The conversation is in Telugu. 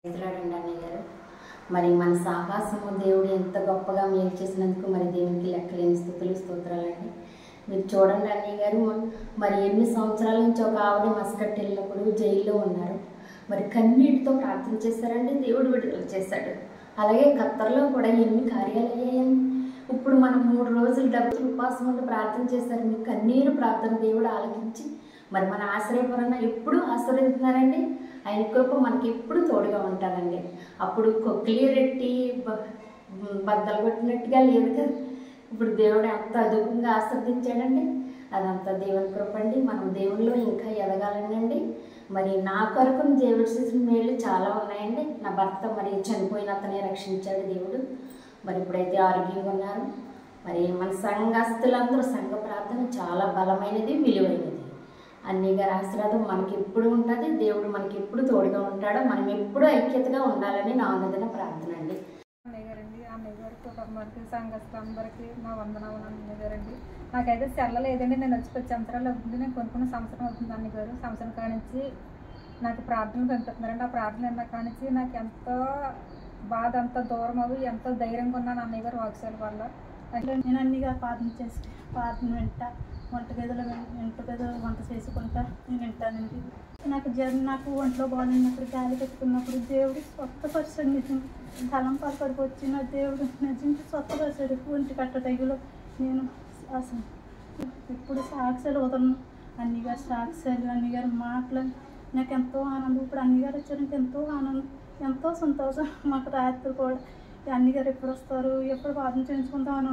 ఎదురాడండి అన్నయ్య గారు. మరి మన సాహసము దేవుడు ఎంత గొప్పగా మేలు చేసినందుకు మరి దేవునికి లెక్కలేని స్తుతులు స్తోత్రాలండి. మీరు చూడండి అన్నయ్య గారు, మరి ఎన్ని సంవత్సరాల నుంచి ఒక ఆవిడ మస్కట్ వెళ్ళినప్పుడు జైల్లో ఉన్నారు. మరి కన్నీటితో ప్రార్థన చేశారండి, దేవుడు విడుదల చేశాడు. అలాగే ఖత్తర్లో కూడా ఎన్ని కార్యాలు అయ్యాయని. ఇప్పుడు మనం 3 రోజులు డబ్బులు ఉపవాసం ఉండి ప్రార్థన చేశారు. మీ కన్నీరు ప్రార్థన దేవుడు ఆలకించి మరి మన ఆశ్రయపురంగా ఎప్పుడూ ఆశీర్వదిస్తున్నారండి. ఆయన కృప మనకి ఎప్పుడు తోడుగా ఉంటారండి. అప్పుడు కొక్కిలిరెట్టి బద్దలు కొట్టినట్టుగా లేదు కదా, ఇప్పుడు దేవుడు ఎంత అదుపుగా ఆశీర్వదించాడండి. అదంతా దేవుని కృప అండి. మనం దేవుల్లో ఇంకా ఎదగాలండి. మరి నా కొరకు దేవుడు చేసిన మేళ్ళు చాలా ఉన్నాయండి. నా భర్త మరి చనిపోయిన అతనే రక్షించాడు దేవుడు. మరి ఇప్పుడైతే ఆరోగ్యంగా ఉన్నారు. మరి మన సంఘస్థులందరూ సంఘ ప్రార్థన చాలా బలమైనది, విలువైనది. అన్నయ్య గారి ఆశీర్వాదం మనకి ఎప్పుడు ఉంటుంది. దేవుడు మనకి ఎప్పుడు తోడుగా ఉంటాడో మనం ఎప్పుడు ఐక్యతగా ఉండాలని నా అనుదిన ప్రార్థన అండి. అన్నయ్య గారండి, అన్నయ్య గారికి మనకి సంఘస్థులందరికీ నా వందనాలు. అన్నయ్య గారండి, నాకైతే సెల్ల లేదండి. నేను వచ్చి 10 సంవత్సరాలు అవుతుంది. నేను కొనుక్కున్న సంవత్సరం అవుతుంది అన్నయ్య గారు. సంవత్సరం కానించి నాకు ప్రార్థనలు పంపిస్తున్నారండి. ఆ ప్రార్థన విన్న కానించి నాకు ఎంతో బాధ, అంత దూరం అవి ఎంతో ధైర్యంగా ఉన్నాను అన్నయ్య గారు వాక్సాల వల్ల. నేను అన్నిగా ప్రార్థన వింటా, వంటగదిలో వంట చేసుకుంటా నేను వింటానండి. నాకు ఒంట్లో బాగున్నప్పుడు గాలి పెట్టుకున్నప్పుడు దేవుడు స్వస్థపరిచాడు. నిజం తలంపాలు పడికి వచ్చిన దేవుడు నిజంగా స్వస్థపరిచాడు. ఒంటి కట్ట టైగులో నేను అసలు ఇప్పుడు సాక్ష్యాలు వదలను. అన్నిగారు సాక్ష్యాలు, అన్నిగారు మాటలు నాకు ఎంతో ఆనందం. ఇప్పుడు అన్నిగారు వచ్చారంటే ఎంతో ఆనందం, ఎంతో సంతోషం. మాకు రాత్రి కూడా అన్నిగారు ఎప్పుడు వస్తారు, ఎప్పుడు ప్రార్థన చేయించుకుంటామని